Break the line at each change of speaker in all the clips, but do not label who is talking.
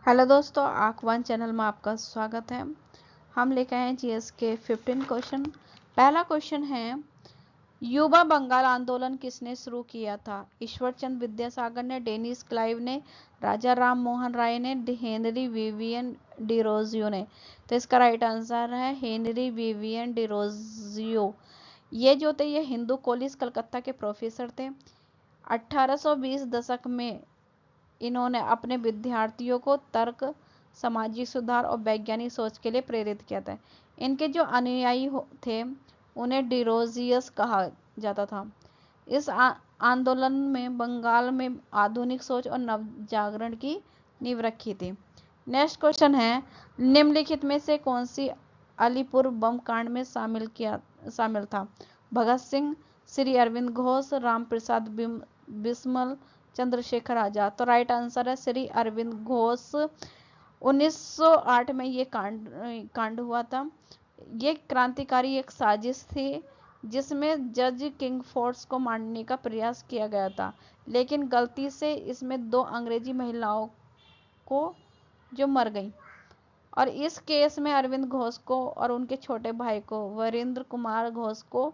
Hello दोस्तों, आखवान channel में आपका स्वागत है। हम लेकर आए हैं जीएस के 15 क्वेश्चन। पहला क्वेश्चन है, युवा बंगाल आंदोलन किसने शुरू किया था? ईश्वर चंद्र विद्यासागर ने, डेनिस क्लाइव ने, राजा राम मोहन राय ने, हेनरी विवियन डिरोजियो ने। तो इसका राइट आंसर है हेनरी विवियन डिरोजियो। ये जो थे ये हिंदू कॉलेज कलकत्ता के प्रोफेसर थे। 1820 दशक में इन्होंने अपने विद्यार्थियों को तर्क, सामाजिक सुधार और वैज्ञानिक सोच के लिए प्रेरित किया था। इनके जो अनुयायी थे उन्हें डिरोजियस कहा जाता था। इस आंदोलन में बंगाल में आधुनिक सोच और नव जागरण की नींव रखी थी। नेक्स्ट क्वेश्चन है, निम्नलिखित में से कौन सी अलीपुर बम कांड में शामिल था? भगत सिंह, श्री अरविंद घोष, राम प्रसाद बिस्मल, चंद्रशेखर आजाद। तो राइट आंसर है श्री अरविंद घोष। 1908 में ये कांड हुआ था। ये क्रांतिकारी एक साजिश थी जिसमें जज किंग फोर्स को मारने का प्रयास किया गया था, लेकिन गलती से इसमें 2 अंग्रेजी महिलाओं को जो मर गई। और इस केस में अरविंद घोष को और उनके छोटे भाई को वीरेंद्र कुमार घोष को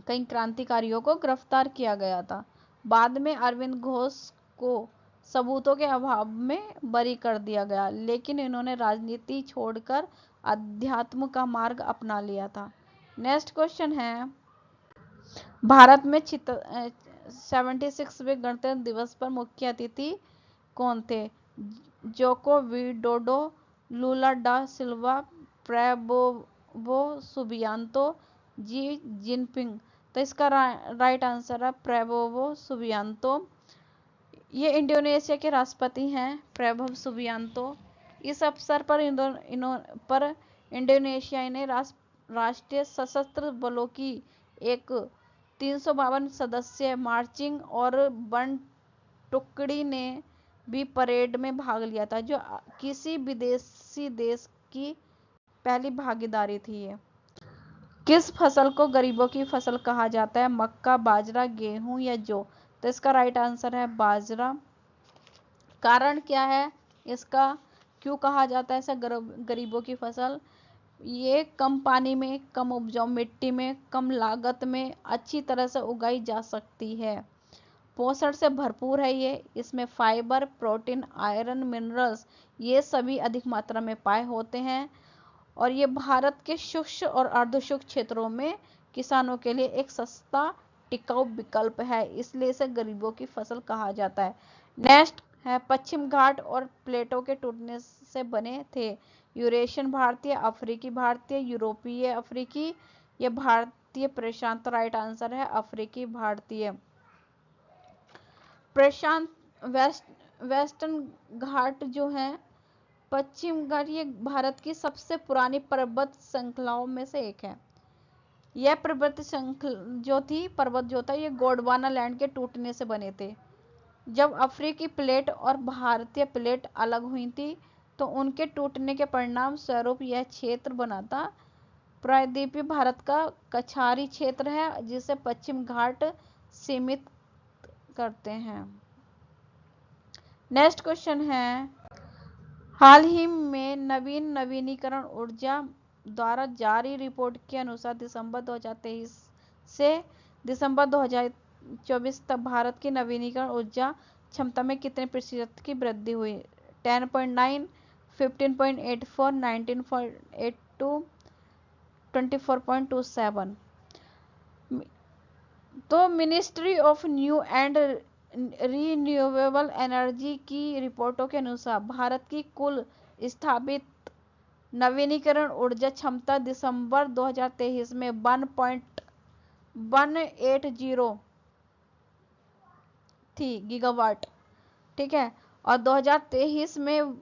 कई क्रांतिकारियों को गिरफ्तार किया गया था। बाद में अरविंद घोष को सबूतों के अभाव में बरी कर दिया गया, लेकिन इन्होंने राजनीति छोड़कर अध्यात्म का मार्ग अपना लिया था। नेक्स्ट क्वेश्चन है, भारत में 76वें गणतंत्र दिवस पर मुख्य अतिथि कौन थे? जोको विडोडो, लूला डा सिल्वा, प्रेबोवो सुबियांतो, जी जिनपिंग। तो इसका राइट आंसर है प्रेबोवो सुबियांतो। ये इंडोनेशिया के राष्ट्रपति हैं प्रेबोव सुबियांतो। इस अवसर पर इंडोनेशिया ने राष्ट्रीय सशस्त्र बलों की एक 352 सदस्य मार्चिंग और वन टुकड़ी ने भी परेड में भाग लिया था, जो किसी विदेशी देश की पहली भागीदारी थी। ये किस फसल को गरीबों की फसल कहा जाता है? मक्का, बाजरा, गेहूं या जौ? तो इसका राइट आंसर है बाजरा। कारण क्या है इसका, क्यों कहा जाता है ऐसा गरीबों की फसल? ये कम पानी में, कम उपजाऊ मिट्टी में, कम लागत में अच्छी तरह से उगाई जा सकती है। पोषण से भरपूर है ये। इसमें फाइबर, प्रोटीन, आयरन, मिनरल्स ये सभी अधिक मात्रा में पाए होते हैं। और ये भारत के सूक्ष्म और अर्धसूक्ष्म क्षेत्रों में किसानों के लिए एक सस्ता टिकाऊ विकल्प है, इसलिए इसे गरीबों की फसल कहा जाता है। नेक्स्ट है, पश्चिम घाट और प्लेटों के टूटने से बने थे। यूरेशियन भारतीय, अफ्रीकी भारतीय, यूरोपीय अफ्रीकी, ये भारतीय प्रशांत। राइट आंसर है अफ्रीकी भारतीय। प्रशांत वेस्टर्न घाट जो है, पश्चिम घाट, ये भारत की सबसे पुरानी पर्वत श्रृंखलाओं में से एक है। यह पर्वत जो था ये गोंडवाना लैंड के टूटने से बने थे। जब अफ्रीकी प्लेट और भारतीय प्लेट अलग हुई थी तो उनके टूटने के परिणाम स्वरूप यह क्षेत्र बना था। प्रायद्वीपीय भारत का कछारी क्षेत्र है जिसे पश्चिम घाट सीमित करते हैं। नेक्स्ट क्वेश्चन है, हाल ही में नवीनीकरण ऊर्जा द्वारा जारी रिपोर्ट के अनुसार दिसंबर 2023 से दिसंबर 2024 तक भारत की नवीनीकरण ऊर्जा क्षमता में कितने प्रतिशत की वृद्धि हुई? 10.9, 15.84, 19.82, 24.27। तो ministry of new and renewable energy की रिपोर्टों के अनुसार भारत की कुल स्थापित नवीनीकरण ऊर्जा क्षमता दिसंबर 2023 में 1.180 थी गीगावाट, ठीक है। और 2023 में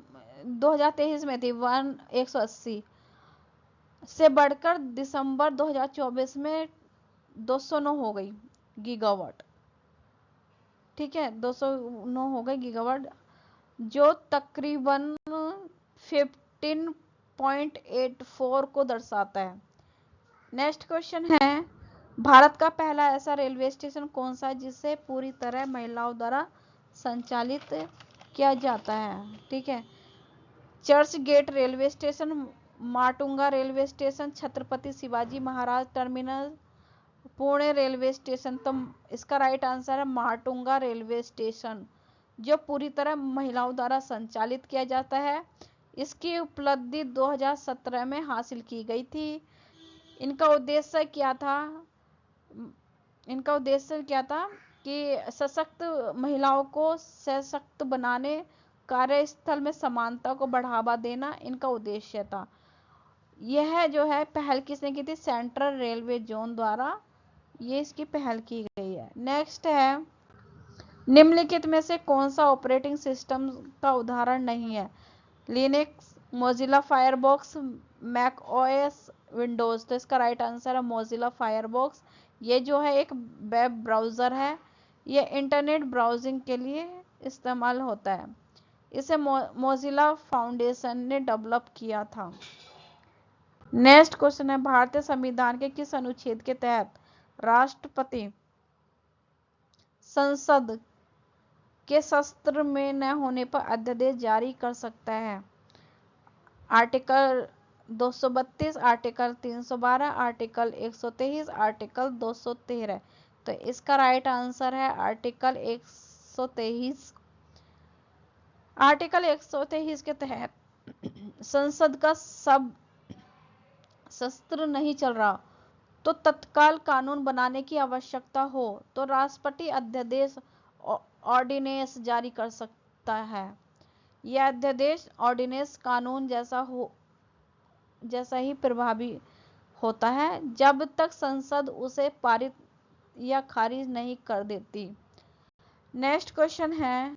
थी 180 से बढ़कर दिसंबर 2024 में 209 हो गई गीगावाट, ठीक है। 209 हो गई गीगावाट, जो तकरीबन 15.84 को दर्शाता है। नेक्स्ट क्वेश्चन है, भारत का पहला ऐसा रेलवे स्टेशन कौन सा है जिसे पूरी तरह महिलाओं द्वारा संचालित किया जाता है। ठीक है, Churchgate railway station, Matunga railway station, Chhatrapati Shivaji Maharaj terminal, Pune railway station. तो इसका राइट आंसर है माटुंगा रेलवे स्टेशन, जो पूरी तरह महिलाओं द्वारा संचालित किया जाता है। इसकी उपलब्धि 2017 में हासिल की गई थी। इनका उद्देश्य क्या था? कि सशक्त महिलाओं को सशक्त बनाने, कार्यस्थल में समानता को बढ़ावा देना इनका उद्देश्य था। यह जो है पहल किसने की थी? सेंट्रल रेलवे जोन द्वारा ये इसकी पहल की गई है। नेक्स्ट है, निम्नलिखित में से कौन सा ऑपरेटिंग सिस्टम का उदाहरण नहीं है? Linux, Mozilla Firefox, Mac OS, Windows. तो इसका राइट आंसर है मोजिला फायरबॉक्स। ये जो है एक वेब ब्राउज़र है, ये इंटरनेट ब्राउजिंग के लिए इस्तेमाल होता है। इसे मोजिला फाउंडेशन ने डेवलप किया था। नेक्स्ट क्वेश्चन है, भारतीय संविधान के किस अनुच्छेद के तहत राष्ट्रपति संसद के शस्त्र में न होने पर अध्यादेश जारी कर सकता है? Article 232, article 312, article 123, article 213। तो इसका राइट आंसर है आर्टिकल 123। आर्टिकल 123 के तहत संसद का सब शस्त्र नहीं चल रहा तो तत्काल कानून बनाने की आवश्यकता हो तो राष्ट्रपति अध्यादेश ऑर्डिनेंस जारी कर सकता है। यह अध्यादेश ऑर्डिनेंस कानून जैसा ही प्रभावी होता है जब तक संसद उसे पारित या खारिज नहीं कर देती। नेक्स्ट क्वेश्चन है,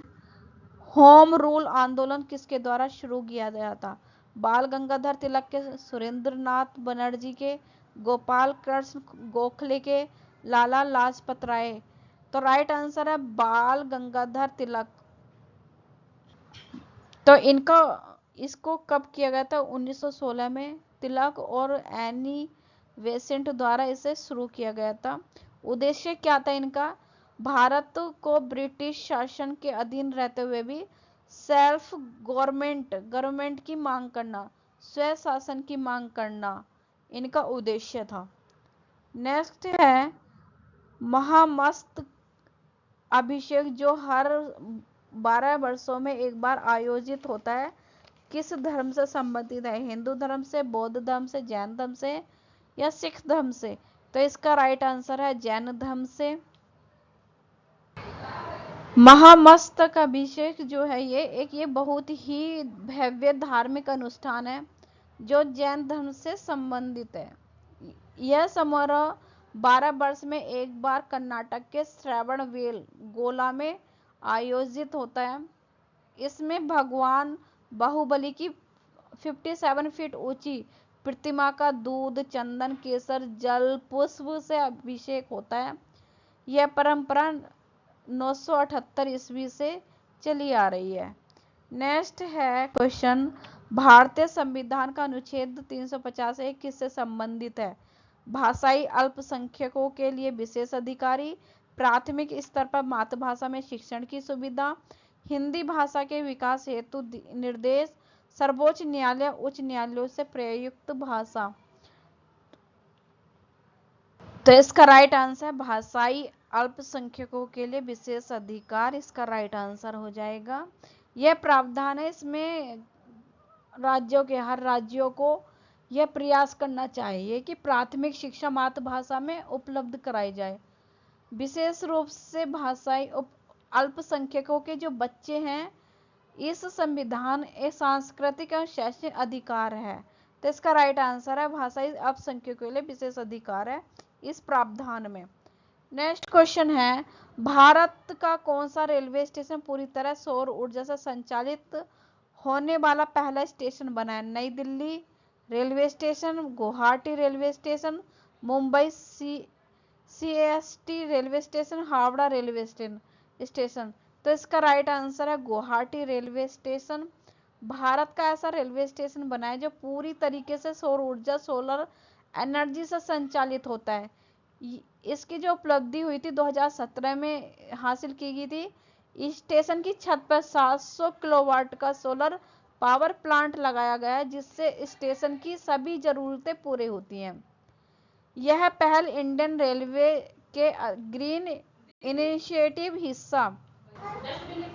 होम रूल आंदोलन किसके द्वारा शुरू किया गया था? बाल गंगाधर तिलक के, सुरेंद्रनाथ बनर्जी के, गोपाल कृष्ण गोखले के, लाला लाजपत राय। तो राइट आंसर है बाल गंगाधर तिलक। तो इसको कब किया गया था? 1916 में तिलक और एनी बेसेंट द्वारा इसे शुरू किया गया था। उद्देश्य क्या था इनका? भारत को ब्रिटिश शासन के अधीन रहते हुए भी सेल्फ गवर्नमेंट की मांग करना, स्वय शासन की मांग करना इनका उद्देश्य था। नेक्स्ट है, महामस्त अभिषेक जो हर 12 वर्षों में एक बार आयोजित होता है, किस धर्म से संबंधित है? हिंदू धर्म से, बौद्ध धर्म से, जैन धर्म से या सिख धर्म से? तो इसका राइट आंसर है जैन धर्म से। महामस्तक अभिषेक जो है ये बहुत ही भव्य धार्मिक अनुष्ठान है जो जैन धर्म से संबंधित है। यह समारोह 12 वर्ष में एक बार कर्नाटक के श्रवणबेलगोला में आयोजित होता है। इसमें भगवान बाहुबली की 57 फीट ऊंची प्रतिमा का दूध, चंदन, केसर, जल, पुष्प से अभिषेक होता है। यह परंपरा 978 ईस्वी से चली आ रही है। नेक्स्ट है क्वेश्चन, भारतीय संविधान का अनुच्छेद 350 किससे संबंधित है? भाषाई अल्पसंख्यकों के लिए विशेष अधिकारी, प्राथमिक स्तर पर मातृभाषा में शिक्षण की सुविधा, हिंदी भाषा के विकास हेतु निर्देश, सर्वोच्च न्यायालय उच्च न्यायालयों से प्रयुक्त भाषा। तो इसका राइट आंसर है भाषाई अल्पसंख्यकों के लिए विशेष अधिकार, इसका राइट आंसर हो जाएगा। यह प्रावधान है, इसमें हर राज्यों को यह प्रयास करना चाहिए कि प्राथमिक शिक्षा मातृभाषा में उपलब्ध कराई जाए। विशेष रूप से भाषाई अल्पसंख्यकों के जो बच्चे हैं, इस संविधान एक सांस्कृतिक और शैक्षणिक अधिकार है। तो इसका राइट आंसर है भाषाई अल्पसंख्यकों के लिए विशेष अधिकार है इस प्रावधान में। नेक्स्ट क्वेश्चन है, भारत का कौन सा रेलवे स्टेशन पूरी तरह सौर ऊर्जा से संचालित होने वाला पहला स्टेशन बना है? नई Delhi railway station, Guwahati railway station, Mumbai CST railway station, Howrah railway station. तो इसका राइट आंसर है गुवाहाटी रेलवे स्टेशन। भारत का ऐसा रेलवे स्टेशन बना है जो पूरी तरीके से सौर ऊर्जा, सोलर एनर्जी से संचालित होता है। इसकी जो उपलब्धि हुई थी 2017 में हासिल की गई थी, स्टेशन की छत पर 700 किलोवाट का सोलर पावर प्लांट लगाया गया है, जिससे स्टेशन की सभी जरूरतें पूरी होती हैं। यह पहल इंडियन रेलवे के ग्रीन इनिशिएटिव हिस्सा।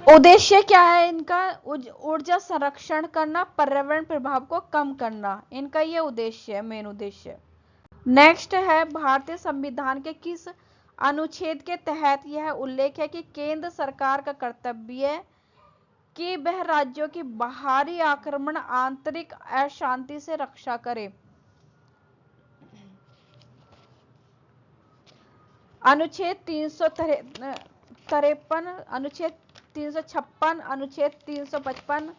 उद्देश्य क्या है इनका? ऊर्जा संरक्षण करना, पर्यावरण प्रभाव को कम करना, इनका ये उद्देश्य है, मेन उद्देश्य। नेक्स्ट है भारतीय संविधान के किस अनुच्छेद के तहत यह उल्लेख है कि केंद्र सरकार का कर्तव्य है कि वह राज्यों की बाहरी आक्रमण, आंतरिक अशांति से रक्षा करे। अनुच्छेद 353, अनुच्छेद 356, अनुच्छेद 355,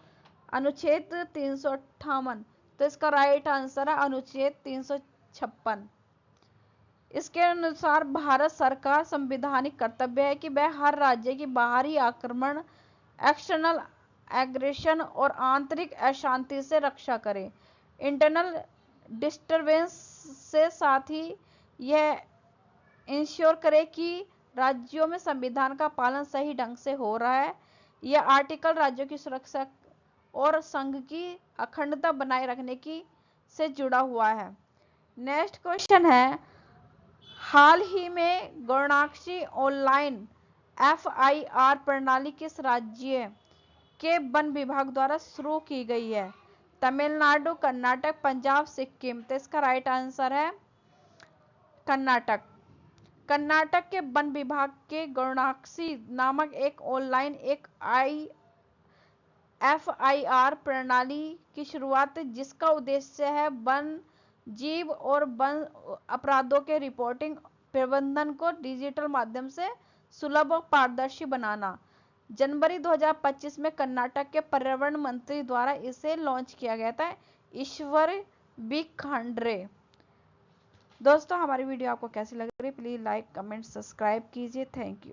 अनुच्छेद 358। तो इसका राइट आंसर है अनुच्छेद 356। इसके अनुसार भारत सरकार संवैधानिक कर्तव्य है कि वह हर राज्य की बाहरी आक्रमण, एक्सटर्नल एग्रेशन और आंतरिक अशांति से रक्षा करे। इंटरनल डिस्टरबेंस से साथ ही यह इंश्योर करे कि राज्यों में संविधान का पालन सही ढंग से हो रहा है। यह आर्टिकल राज्यों की सुरक्षा और संघ की अखंडता बनाए रखने की से जुड़ा हुआ है। नेक्स्ट क्वेश्चन है, हाल ही में गौणाक्षी ऑनलाइन FIR प्रणाली किस राज्य के वन विभाग द्वारा शुरू की गई है? तमिलनाडु, कर्नाटक, पंजाब, सिक्किम। तो इसका राइट आंसर है कर्नाटक। कर्नाटक के वन विभाग के गौणाक्षी नामक एक ऑनलाइन एक FIR प्रणाली की शुरुआत, जिसका उद्देश्य है वन जीव और वन अपराधों के रिपोर्टिंग प्रबंधन को डिजिटल माध्यम से सुलभ और पारदर्शी बनाना। जनवरी 2025 में कर्नाटक के पर्यावरण मंत्री द्वारा इसे लॉन्च किया गया था। ईश्वर बी खांड्रे। दोस्तों, हमारी वीडियो आपको कैसी लग रही है? प्लीज लाइक, कमेंट, सब्सक्राइब कीजिए। Thank you.